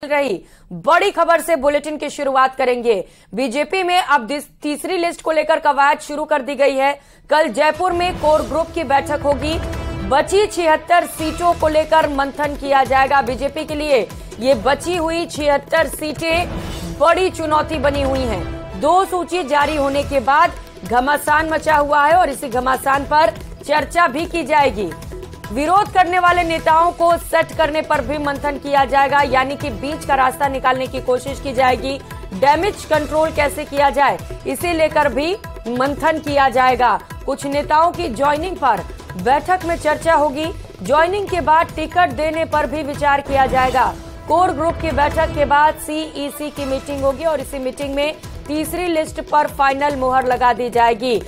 रही बड़ी खबर से बुलेटिन की शुरुआत करेंगे। बीजेपी में अब तीसरी लिस्ट को लेकर कवायद शुरू कर दी गई है। कल जयपुर में कोर ग्रुप की बैठक होगी। बची 76 सीटों को लेकर मंथन किया जाएगा। बीजेपी के लिए ये बची हुई 76 सीटें बड़ी चुनौती बनी हुई हैं। दो सूची जारी होने के बाद घमासान मचा हुआ है और इसी घमासान पर चर्चा भी की जाएगी। विरोध करने वाले नेताओं को सेट करने पर भी मंथन किया जाएगा, यानी कि बीच का रास्ता निकालने की कोशिश की जाएगी। डैमेज कंट्रोल कैसे किया जाए इसे लेकर भी मंथन किया जाएगा। कुछ नेताओं की ज्वाइनिंग पर बैठक में चर्चा होगी। ज्वाइनिंग के बाद टिकट देने पर भी विचार किया जाएगा। कोर ग्रुप की बैठक के बाद सीईसी की मीटिंग होगी और इसी मीटिंग में तीसरी लिस्ट पर फाइनल मुहर लगा दी जाएगी।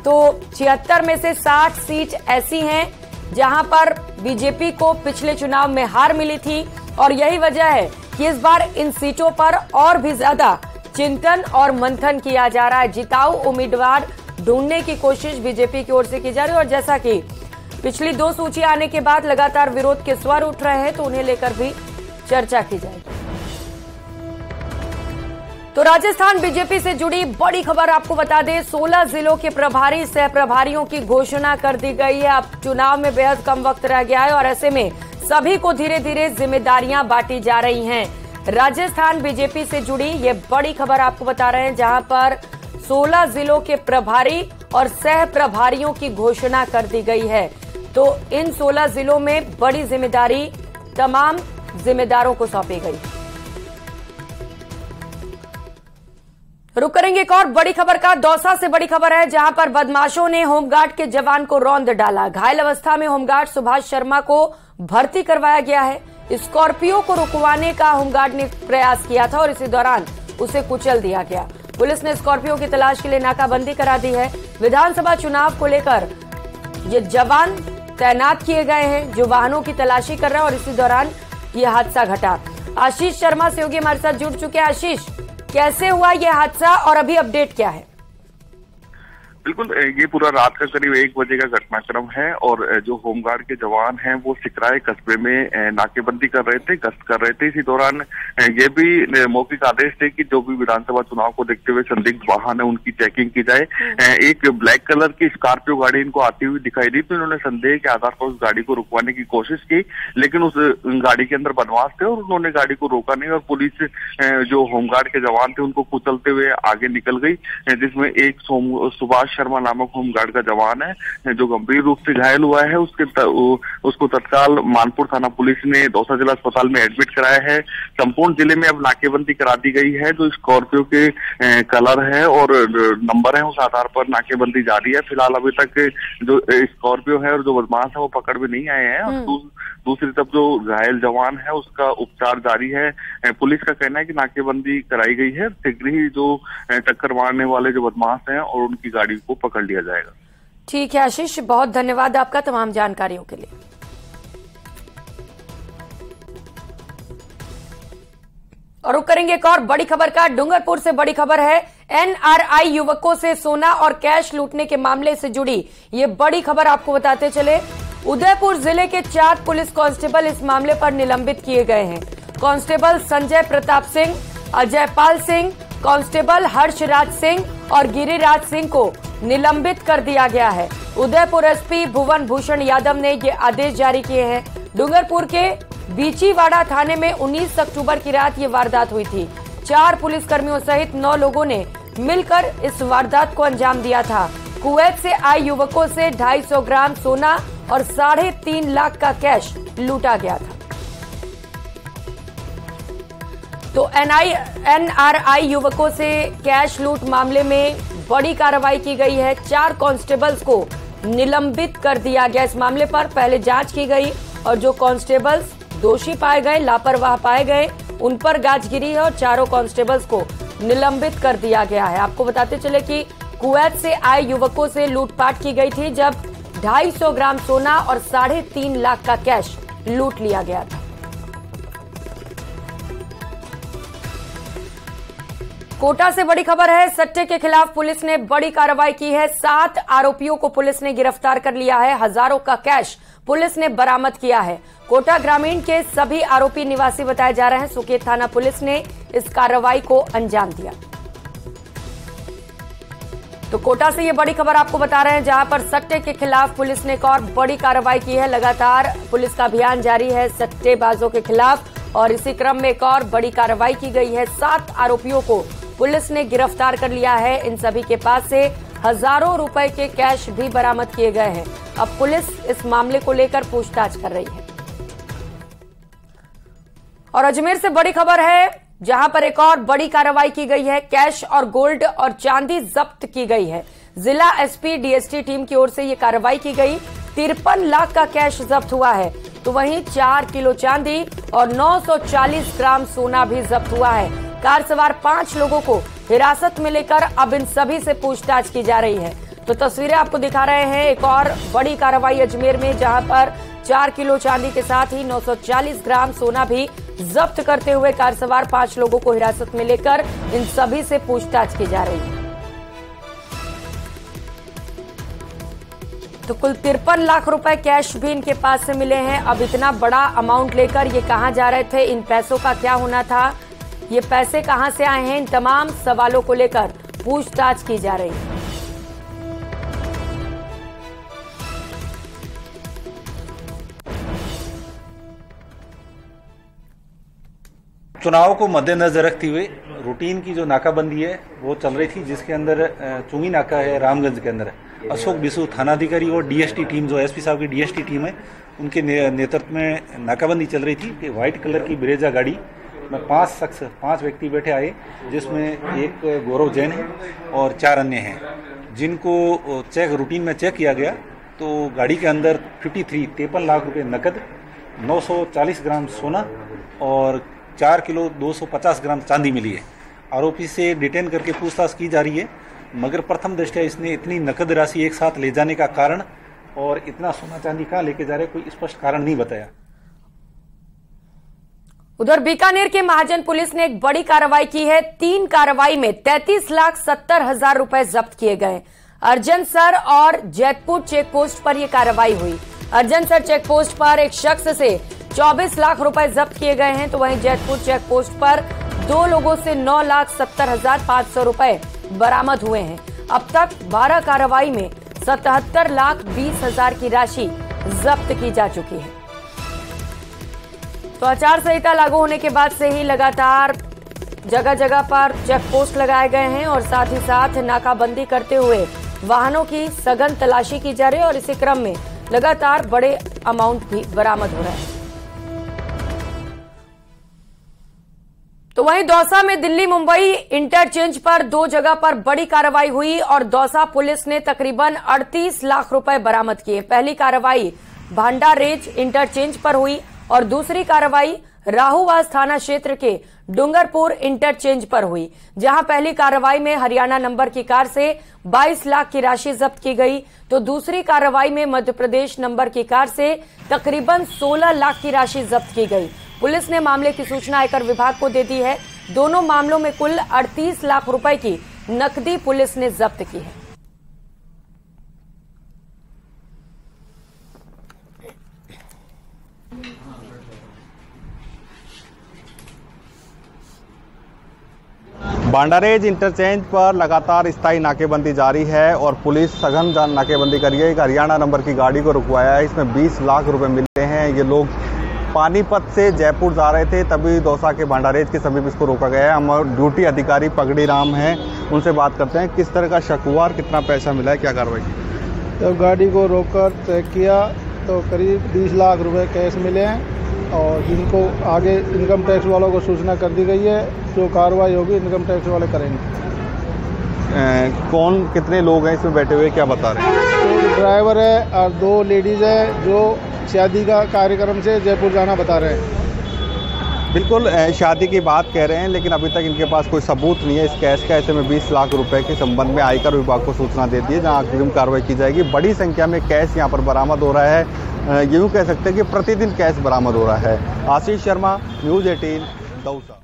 तो 76 में से 60 सीट ऐसी हैं जहां पर बीजेपी को पिछले चुनाव में हार मिली थी और यही वजह है कि इस बार इन सीटों पर और भी ज्यादा चिंतन और मंथन किया जा रहा है। जिताऊ उम्मीदवार ढूंढने की कोशिश बीजेपी की ओर से की जा रही है और जैसा कि पिछली दो सूची आने के बाद लगातार विरोध के स्वर उठ रहे हैं तो उन्हें लेकर भी चर्चा की जाएगी। तो राजस्थान बीजेपी से जुड़ी बड़ी खबर आपको बता दें, 16 जिलों के प्रभारी सह प्रभारियों की घोषणा कर दी गई है। अब चुनाव में बेहद कम वक्त रह गया है और ऐसे में सभी को धीरे धीरे जिम्मेदारियां बांटी जा रही हैं। राजस्थान बीजेपी से जुड़ी ये बड़ी खबर आपको बता रहे हैं, जहां पर 16 जिलों के प्रभारी और सह प्रभारियों की घोषणा कर दी गई है। तो इन 16 जिलों में बड़ी जिम्मेदारी तमाम जिम्मेदारों को सौंपी गई। रुक करेंगे एक और बड़ी खबर का। दौसा से बड़ी खबर है, जहां पर बदमाशों ने होमगार्ड के जवान को रौंद डाला। घायल अवस्था में होमगार्ड सुभाष शर्मा को भर्ती करवाया गया है। स्कॉर्पियो को रुकवाने का होमगार्ड ने प्रयास किया था और इसी दौरान उसे कुचल दिया गया। पुलिस ने स्कॉर्पियो की तलाश के लिए नाकाबंदी करा दी है। विधानसभा चुनाव को लेकर ये जवान तैनात किए गए हैं जो वाहनों की तलाशी कर रहे हैं और इसी दौरान ये हादसा घटा। आशीष शर्मा सहयोगी हमारे साथ जुड़ चुके हैं। आशीष, कैसे हुआ यह हादसा और अभी अपडेट क्या है? बिल्कुल, ये पूरा रात का करीब 1 बजे का घटनाक्रम है और जो होमगार्ड के जवान हैं वो सिकराय कस्बे में नाकेबंदी कर रहे थे, गश्त कर रहे थे। इसी दौरान ये भी मौखिक आदेश थे कि जो भी विधानसभा चुनाव को देखते हुए संदिग्ध वाहन है उनकी चेकिंग की जाए। एक ब्लैक कलर की स्कॉर्पियो गाड़ी इनको आती हुई दिखाई दी तो इन्होंने संदेह के आधार पर उस गाड़ी को रुकवाने की कोशिश की, लेकिन उस गाड़ी के अंदर बदमाश थे और उन्होंने गाड़ी को रोका नहीं और पुलिस जो होमगार्ड के जवान थे उनको कुचलते हुए आगे निकल गई, जिसमें एक सुभाष शर्मा नामक होमगार्ड का जवान है जो गंभीर रूप से घायल हुआ है। उसको तत्काल मानपुर थाना पुलिस ने दौसा जिला अस्पताल में एडमिट कराया है। संपूर्ण जिले में अब नाकेबंदी करा दी गई है। जो स्कॉर्पियो के कलर है और नंबर है उस आधार पर नाकेबंदी जारी है। फिलहाल अभी तक जो स्कॉर्पियो है और जो बदमाश है वो पकड़ में नहीं आए हैं। दूसरी तरफ जो घायल जवान है उसका उपचार जारी है। पुलिस का कहना है कि नाकेबंदी कराई गई है, शीघ्र ही जो टक्कर मारने वाले जो बदमाश हैं और उनकी गाड़ी को पकड़ लिया जाएगा। ठीक है आशीष, बहुत धन्यवाद आपका तमाम जानकारियों के लिए। और रुक करेंगे एक और बड़ी खबर का। डूंगरपुर से बड़ी खबर है, एनआरआई युवकों से सोना और कैश लूटने के मामले से जुड़ी ये बड़ी खबर आपको बताते चले। उदयपुर जिले के 4 पुलिस कांस्टेबल इस मामले पर निलंबित किए गए हैं। कांस्टेबल संजय प्रताप सिंह, अजय पाल सिंह, कांस्टेबल हर्षराज सिंह और गिरिराज सिंह को निलंबित कर दिया गया है। उदयपुर एसपी भुवन भूषण यादव ने ये आदेश जारी किए हैं। डूंगरपुर के बीचीवाड़ा थाने में 19 अक्टूबर की रात ये वारदात हुई थी। 4 पुलिसकर्मियों सहित 9 लोगों ने मिलकर इस वारदात को अंजाम दिया था। कुवैत से आए युवकों से 250 ग्राम सोना और 3.5 लाख का कैश लूटा गया था। तो एनआरआई युवकों से कैश लूट मामले में बड़ी कार्रवाई की गई है। 4 कांस्टेबल्स को निलंबित कर दिया गया। इस मामले पर पहले जांच की गई और जो कांस्टेबल्स दोषी पाए गए, लापरवाह पाए गए, उन पर गाजगिरी है और 4 कांस्टेबल्स को निलंबित कर दिया गया है। आपको बताते चले कि कुवैत से आए युवकों से लूटपाट की गई थी, जब 250 ग्राम सोना और 3.5 लाख का कैश लूट लिया गया था। कोटा से बड़ी खबर है, सट्टे के खिलाफ पुलिस ने बड़ी कार्रवाई की है। 7 आरोपियों को पुलिस ने गिरफ्तार कर लिया है। हजारों का कैश पुलिस ने बरामद किया है। कोटा ग्रामीण के सभी आरोपी निवासी बताए जा रहे हैं। सुकेत थाना पुलिस ने इस कार्रवाई को अंजाम दिया। तो कोटा से ये बड़ी खबर आपको बता रहे हैं, जहां पर सट्टे के खिलाफ पुलिस ने एक और बड़ी कार्रवाई की है। लगातार पुलिस का अभियान जारी है सट्टेबाजों के खिलाफ और इसी क्रम में एक और बड़ी कार्रवाई की गई है। 7 आरोपियों को पुलिस ने गिरफ्तार कर लिया है। इन सभी के पास से हजारों रुपए के कैश भी बरामद किए गए हैं। अब पुलिस इस मामले को लेकर पूछताछ कर रही है। और अजमेर से बड़ी खबर है, जहां पर एक और बड़ी कार्रवाई की गई है। कैश और गोल्ड और चांदी जब्त की गई है। जिला एसपी डीएसटी टीम की ओर से यह कार्रवाई की गई। 53 लाख का कैश जब्त हुआ है, तो वहीं 4 किलो चांदी और 940 ग्राम सोना भी जब्त हुआ है। कार सवार 5 लोगों को हिरासत में लेकर अब इन सभी से पूछताछ की जा रही है। तो तस्वीरें आपको दिखा रहे हैं। एक और बड़ी कार्रवाई अजमेर में, जहां पर 4 किलो चांदी के साथ ही 940 ग्राम सोना भी जब्त करते हुए कार सवार 5 लोगों को हिरासत में लेकर इन सभी से पूछताछ की जा रही है। तो कुल 53 लाख रुपए कैश भी इनके पास से मिले हैं। अब इतना बड़ा अमाउंट लेकर ये कहां जा रहे थे, इन पैसों का क्या होना था, ये पैसे कहां से आए हैं, इन तमाम सवालों को लेकर पूछताछ की जा रही है। चुनाव को मद्देनजर रखते हुए रूटीन की जो नाकाबंदी है वो चल रही थी, जिसके अंदर चुंगी नाका है रामगंज के अंदर अशोक बिसु थानाधिकारी और डीएसटी टीम, जो एसपी साहब की डीएसटी टीम है, उनके नेतृत्व में नाकाबंदी चल रही थी। व्हाइट कलर की ब्रेजा गाड़ी में 5 व्यक्ति बैठे आए, जिसमें एक गौरव जैन है और 4 अन्य हैं, जिनको रूटीन में चेक किया गया। तो गाड़ी के अंदर 53 लाख रुपए नकद, 940 ग्राम सोना और 4 किलो 250 ग्राम चांदी मिली है। आरोपी से डिटेन करके पूछताछ की जा रही है, मगर प्रथम दृष्टया इसने इतनी नकद राशि एक साथ ले जाने का कारण और इतना सोना चांदी कहाँ लेके जा रहे, कोई स्पष्ट कारण नहीं बताया। उधर बीकानेर के महाजन पुलिस ने एक बड़ी कार्रवाई की है। 3 कार्रवाई में 33,70,000 रुपए जब्त किए गए। अर्जनसर और जैतपुर चेक पोस्ट पर यह कार्रवाई हुई। अर्जनसर चेक पोस्ट पर एक शख्स से 24 लाख रुपए जब्त किए गए हैं, तो वहीं जैतपुर चेक पोस्ट पर 2 लोगों से 9,70,500 रुपए बरामद हुए हैं। अब तक 12 कार्रवाई में 77,20,000 की राशि जब्त की जा चुकी है। तो आचार संहिता लागू होने के बाद से ही लगातार जगह जगह पर चेक पोस्ट लगाए गए हैं और साथ ही साथ नाकाबंदी करते हुए वाहनों की सघन तलाशी की जा रही है और इसी क्रम में लगातार बड़े अमाउंट भी बरामद हो रहे हैं। तो वहीं दौसा में दिल्ली मुंबई इंटरचेंज पर 2 जगह पर बड़ी कार्रवाई हुई और दौसा पुलिस ने तकरीबन 38 लाख रुपए बरामद किए। पहली कार्रवाई भांडारेज इंटरचेंज पर हुई और दूसरी कार्रवाई राहूवास थाना क्षेत्र के डूंगरपुर इंटरचेंज पर हुई, जहां पहली कार्रवाई में हरियाणा नंबर की कार से 22 लाख की राशि जब्त की गई, तो दूसरी कार्रवाई में मध्य प्रदेश नंबर की कार से तकरीबन 16 लाख की राशि जब्त की गई। पुलिस ने मामले की सूचना आयकर विभाग को दे दी है। दोनों मामलों में कुल 38 लाख रुपए की नकदी पुलिस ने जब्त की है। भांडारेज इंटरचेंज पर लगातार स्थायी नाकेबंदी जारी है और पुलिस सघन नाकेबंदी करी है। एक हरियाणा नंबर की गाड़ी को रुकवाया है, इसमें 20 लाख रुपए मिले हैं। ये लोग पानीपत से जयपुर जा रहे थे, तभी दौसा के भांडारेज के समीप इसको रोका गया है। हम ड्यूटी अधिकारी पगड़ी राम हैं, उनसे बात करते हैं किस तरह का शक हुआ और कितना पैसा मिला है, क्या कार्रवाई की। तो गाड़ी को रोककर चेक किया तो करीब 20 लाख रुपए कैश मिले हैं और जिनको आगे इनकम टैक्स वालों को सूचना कर दी गई है। जो कार्रवाई होगी इनकम टैक्स वाले करेंगे। कौन कितने लोग हैं इसमें बैठे हुए, क्या बता रहे हैं? एक ड्राइवर है और 2 लेडीज है जो शादी का कार्यक्रम से जयपुर जाना बता रहे हैं। बिल्कुल शादी की बात कह रहे हैं, लेकिन अभी तक इनके पास कोई सबूत नहीं है इस कैश का। ऐसे में 20 लाख रुपए के संबंध में आयकर विभाग को सूचना दे दी है, जहां अग्रिम कार्रवाई की जाएगी। बड़ी संख्या में कैश यहां पर बरामद हो रहा है। यूँ कह सकते हैं कि प्रतिदिन कैश बरामद हो रहा है। आशीष शर्मा, न्यूज़ 18, दौसा।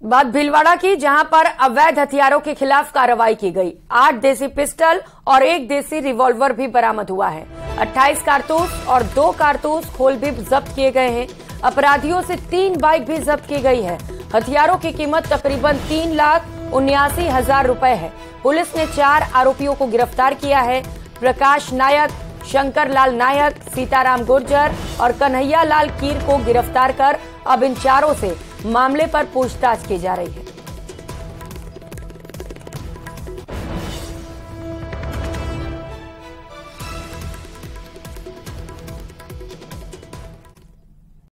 बात भीलवाड़ा की, जहां पर अवैध हथियारों के खिलाफ कार्रवाई की गई। 8 देसी पिस्टल और 1 देसी रिवॉल्वर भी बरामद हुआ है। 28 कारतूस और 2 कारतूस खोल भी जब्त किए गए हैं। अपराधियों से 3 बाइक भी जब्त की गई है। हथियारों की कीमत तकरीबन 3,79,000 रुपए है। पुलिस ने 4 आरोपियों को गिरफ्तार किया है। प्रकाश नायक, शंकर लाल नायक, सीताराम गुर्जर और कन्हैया लाल कीर को गिरफ्तार कर अब इन चारों से मामले पर पूछताछ की जा रही है।